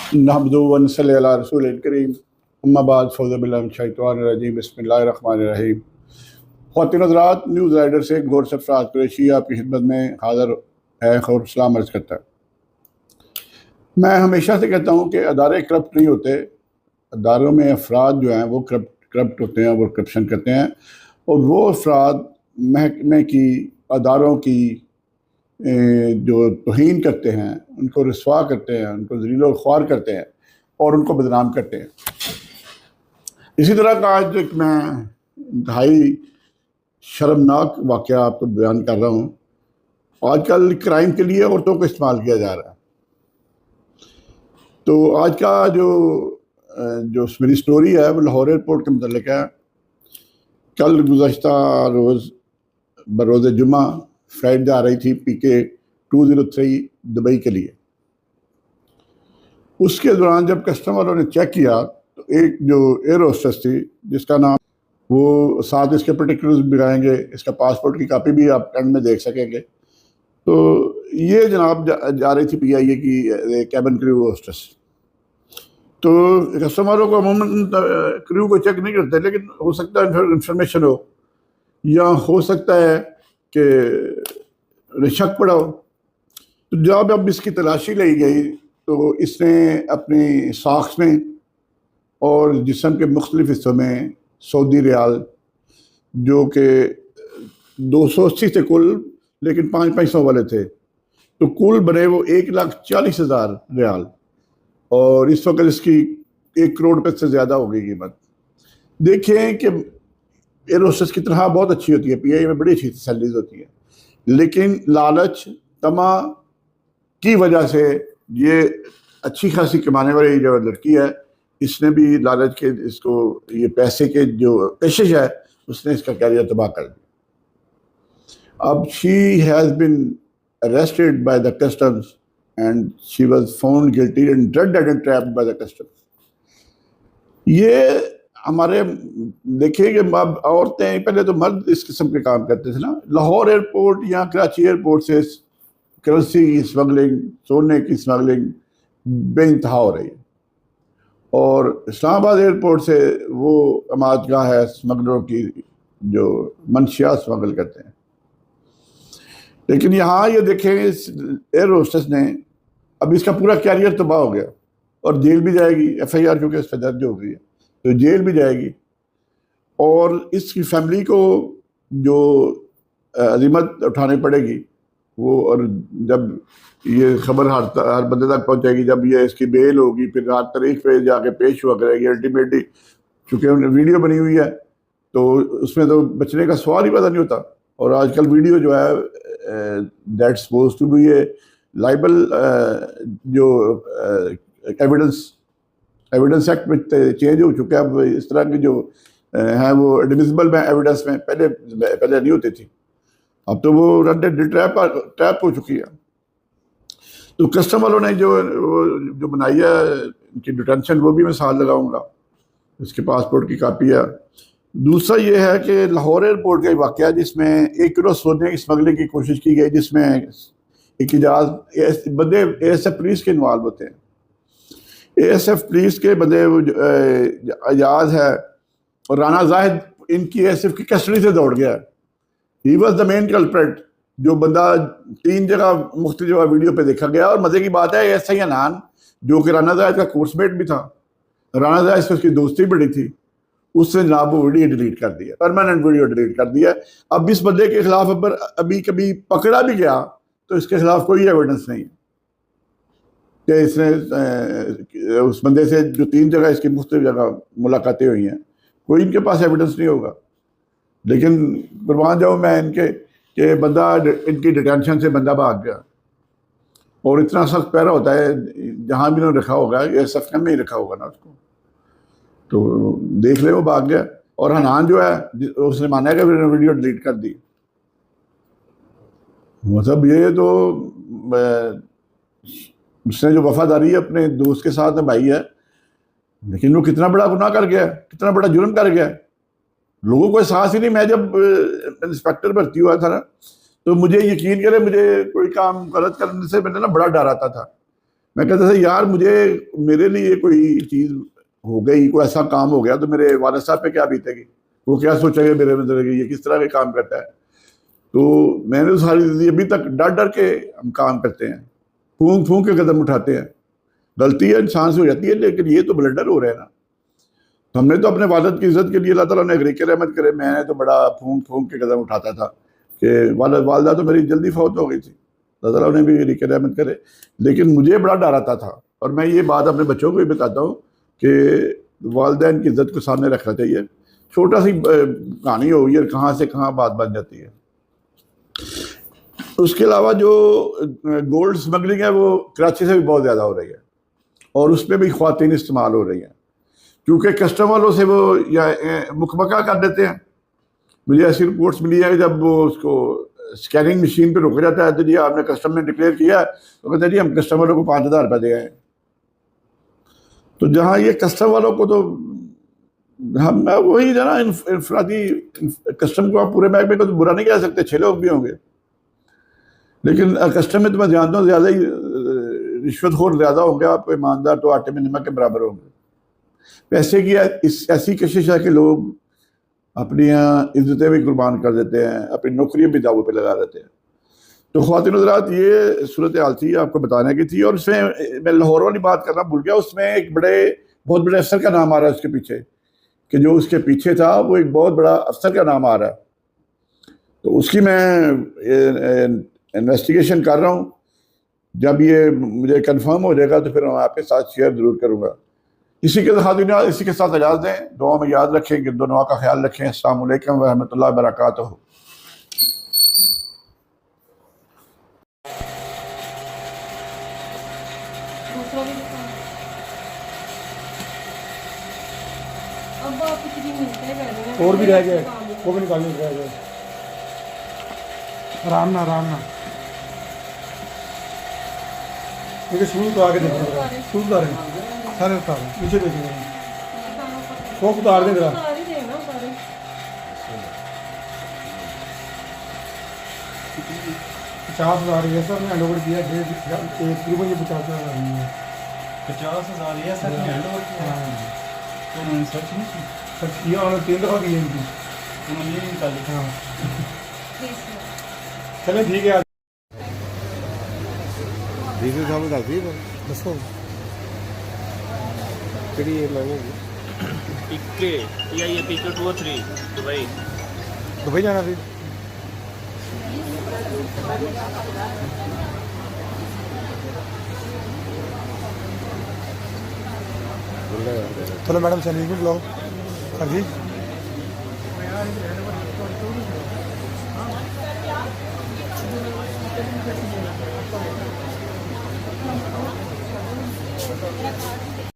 नहमदुहु व नसल्ली अला रसूलिल करीम अम्मा बाद फ़ौज़ बिल्लाहि मिनश शैतानिर रजीम बिस्मिल्लाहिर रहमानिर रहीम। ख़वातीन हज़रात, न्यूज़ राइडर से गौर सरफराज कुरैशी आपकी खिदमत में हाज़िर है और सलाम अर्ज़ करता है। मैं हमेशा से कहता हूँ कि अदारे करप्ट नहीं होते, अदारों में अफराद जो हैं वो करप्ट होते हैं, वो करप्शन करते हैं, और वो अफराद महकमे की, अदारों की जो तौहीन करते हैं, उनको रुसवा करते हैं, उनको ज़लील ख्वार करते हैं और उनको बदनाम करते हैं। इसी तरह का आज एक मैं इंतहाई शर्मनाक वाक़या आपको बयान कर रहा हूँ। आजकल क्राइम के लिए औरतों को इस्तेमाल किया जा रहा है। तो आज का जो मेरी स्टोरी है वो लाहौर एयरपोर्ट के मतलब है। कल गुज़श्ता रोज़ बरोज़ जुमा फ्लाइट जा रही थी PK 203 दुबई के लिए। उसके दौरान जब कस्टमरों ने चेक किया तो एक जो एयर होस्टेस थी, जिसका नाम, वो साथ इसके पर्टिकुलर्स भी आएंगे, इसका पासपोर्ट की कापी भी आप एंड में देख सकेंगे। तो ये जनाब जा रही थी PIA की कैबिन क्रू होस्टेस। तो कस्टमरों को अमूमन क्रू को चेक नहीं करते, लेकिन हो सकता है इंफॉर्मेशन हो या हो सकता है कि शक पड़ा हो। तो जब अब इसकी तलाशी ली गई तो इसने अपनी साख्स में और जिस्म के मुख्तलिफ हिस्सों में सऊदी रियाल, जो कि 280 थे कुल, लेकिन 500 वाले थे, तो कुल बने वो 1,40,000 रियाल, और इस वक्त इसकी 1 करोड़ रुपये से ज़्यादा हो गई कीमत। देखें कि एयर होस्टेस की तरह बहुत अच्छी होती है, PIA में बड़ी अच्छी सैलरीज होती है, लेकिन लालच तमा की वजह से ये अच्छी खासी कमाने वाली जो लड़की है, इसने भी लालच के इसको ये पैसे के जो पेशेश है उसने इसका कैरियर तबाह कर दिया। अब she has been arrested by the customs and she was found guilty and drugged and trapped by the customs. ये हमारे देखिए कि अब औरतें, पहले तो मर्द इस किस्म के काम करते थे ना। लाहौर एयरपोर्ट या कराची एयरपोर्ट से करेंसी की स्मगलिंग, सोने की स्मगलिंग बेइंतहा हो रही है, और इस्लामाबाद एयरपोर्ट से वो अमादगाह है स्मगलरों की जो मंशियात स्मगल करते हैं। लेकिन यहाँ ये देखें, इस एयर होस्टेस ने, अब इसका पूरा कैरियर तबाह हो गया और जेल भी जाएगी। FIR क्योंकि इस पर दर्ज हो गई है तो जेल भी जाएगी, और इसकी फैमिली को जो अज़ीमत उठानी पड़ेगी वो। और जब ये खबर हर बंदे तक पहुंचेगी, जब ये इसकी बेल होगी, फिर हर तारीख पे जाके पेश हुआ करेगी। अल्टीमेटली चूँकि वीडियो बनी हुई है तो उसमें तो बचने का सवाल ही पैदा नहीं होता। और आजकल वीडियो जो है that's suppose to be a liable, जो एविडेंस एक्ट में चेंज हो चुका है। अब इस तरह की जो हैं वो एडमिसिबल में एविडेंस में पहले नहीं होती थी, अब तो वो ट्रैप हो चुकी है। तो कस्टमरों ने जो बनाई है इनकी डिटेंशन, वो भी मैं साथ लगाऊंगा, इसके पासपोर्ट की कापी है। दूसरा ये है कि लाहौर एयरपोर्ट का वाक़या जिसमें 1 किलो सोने की स्मगलिंग की कोशिश की गई, जिसमें एक इजाज़ बंदे ASF पुलिस के इन्वॉल्व होते हैं। ASF पुलिस के बंदे एजाज है और राना जाहिद इनकी ASF की कस्टडी से दौड़ गया। He was the main culprit, जो बंदा 3 जगह मुख्तलिफ जगह वीडियो पे देखा गया। और मज़े की बात है, SI अनान जो कि राना जाहिद का कोर्समेट भी था, राना जाहिद से उसकी दोस्ती बड़ी थी, उसने जनाब वो वीडियो डिलीट कर दिया, परमानेंट वीडियो डिलीट कर दिया। अब इस बंदे के खिलाफ अगर अभी कभी पकड़ा भी गया तो इसके खिलाफ कोई एविडेंस नहीं है कि इसने उस बंदे से जो 3 जगह इसकी मुख्तलिफ जगह मुलाकातें हुई हैं, कोई इनके पास एविडेंस नहीं होगा। लेकिन कुर्बान जाऊँ मैं इनके कि बंदा, इनकी डिटेंशन से बंदा भाग गया, और इतना सख्त पैरा होता है जहाँ भी उन्होंने रखा होगा, ये सख्त में ही रखा होगा ना उसको, तो देख ले वो भाग गया। और हनान जो है उसने माना कि वीडियो डिलीट कर दी। मतलब ये तो उसने जो वफादारी अपने दोस्त के साथ निभाई है, लेकिन वो कितना बड़ा गुनाह कर गया, कितना बड़ा जुर्म कर गया, लोगों को एहसास ही नहीं। मैं जब इंस्पेक्टर भर्ती हुआ था ना, तो मुझे यकीन करे, मुझे कोई काम गलत करने से मैंने ना बड़ा डर आता था। میں کہتا تھا یار مجھے میرے لیے کوئی چیز ہو گئی, کوئی ایسا کام ہو گیا تو میرے والد صاحب پہ کیا بیتے گی, وہ کیا سوچیں گے میرے مطلب کہ یہ کس طرح کے کام کرتا ہے. تو میں نے ساری زندگی ابھی تک ڈر ڈر کے ہم کام کرتے ہیں, پھونک پھونک کے قدم اٹھاتے ہیں. غلطی ہے انسان سے ہو جاتی ہے, لیکن یہ تو بلڈر ہو رہا ہے نا. ہم نے تو اپنے والد کی عزت کے لیے اللہ تعالیٰ نے غریق رحمت کرے, میں نے تو بڑا پھونک پھونک کے قدم اٹھاتا تھا کہ والدہ تو میری جلدی فوت ہو گئی تھی, اللہ تعالیٰ نے بھی غریق رحمت کرے. لیکن مجھے بڑا ڈر آتا تھا, اور میں یہ بات اپنے بچوں کو بھی بتاتا ہوں کہ والدین کی عزت کو سامنے رکھنا چاہیے. چھوٹا سی کہانی ہوگی اور کہاں سے کہاں بات بن جاتی ہے. اس کے علاوہ جو گولڈ سمگلنگ ہے وہ کراچی سے بھی بہت زیادہ ہو رہی ہے, اور اس پہ بھی خواتین استعمال ہو رہی ہیں, کیونکہ کسٹمروں سے وہ یا مکمکہ کر دیتے ہیں. مجھے ایسی رپورٹس ملی ہے کہ جب وہ اس کو اسکیننگ مشین پہ رک جاتا ہے تو جی آپ نے کسٹمر نے ڈکلیئر کیا تو کہتے ہیں جی ہم کسٹمروں کو 5,000 روپے دے آئے. تو جہاں یہ کسٹمر والوں کو تو ہم وہی جو نا انفرادی کسٹم کو آپ پورے محکمے کو تو برا نہیں کہہ سکتے, 6 لوگ بھی ہوں گے, لیکن کسٹم میں تو میں جانتا ہوں زیادہ ہی رشوت خور زیادہ ہوں گے, آپ کو ایماندار تو آٹے میں نمک کے برابر ہوں گے. پیسے کی ایسی کشش ہے کہ لوگ اپنی عزتیں بھی قربان کر دیتے ہیں, اپنی نوکریاں بھی داؤ پہ لگا دیتے ہیں. تو خواتین حضرات یہ صورتحال تھی, آپ کو بتانے کی تھی. اور اس میں لاہور والی بات کرنا بھول گیا, اس میں ایک بہت بڑے افسر کا نام آ رہا ہے اس کے پیچھے, کہ جو اس کے پیچھے تھا وہ ایک بہت بڑا افسر کا نام آ رہا ہے. تو اس کی میں انویسٹیگیشن کر رہا ہوں. جب یہ مجھے کنفرم ہو جائے گا تو پھر میں آپ کے ساتھ شیئر ضرور کروں گا. اسی کے ساتھ اجازت دیں, دعا میں یاد رکھیں, کہ دعا کا خیال رکھیں. السلام علیکم ورحمۃ اللہ وبرکاتہ. اور بھی رہ گئے, وہ بھی نکالنے رہ گئے. آرام نہ کیونکہ شروع تو آگے دیکھیں, شروع اتاریں سارے اتاریں, نیچے دیکھیں, سوکھ اتار دیں ذرا. 50,000 یہ سر نے ہینڈ اوور کیا, تقریباً یہ 50,000 نہیں ہے. 50,000 یہ سر نے ہینڈ اوور کیا, تو انہوں نے سرچ نہیں کی, سرچ کیا انہوں نے 3 دفعہ کی ہے ان کی, انہوں نے یہ نکالی. ہاں چلیں ٹھیک ہے. ڈیزل صاحب نے دس دسو کہڑی ایئر لائن ہوگی, پکے یا یہ پکے 2-3 دبئی. دبئی جانا تھی. چلو میڈم چلیے بھی بلاؤ. ہاں جی Gracias.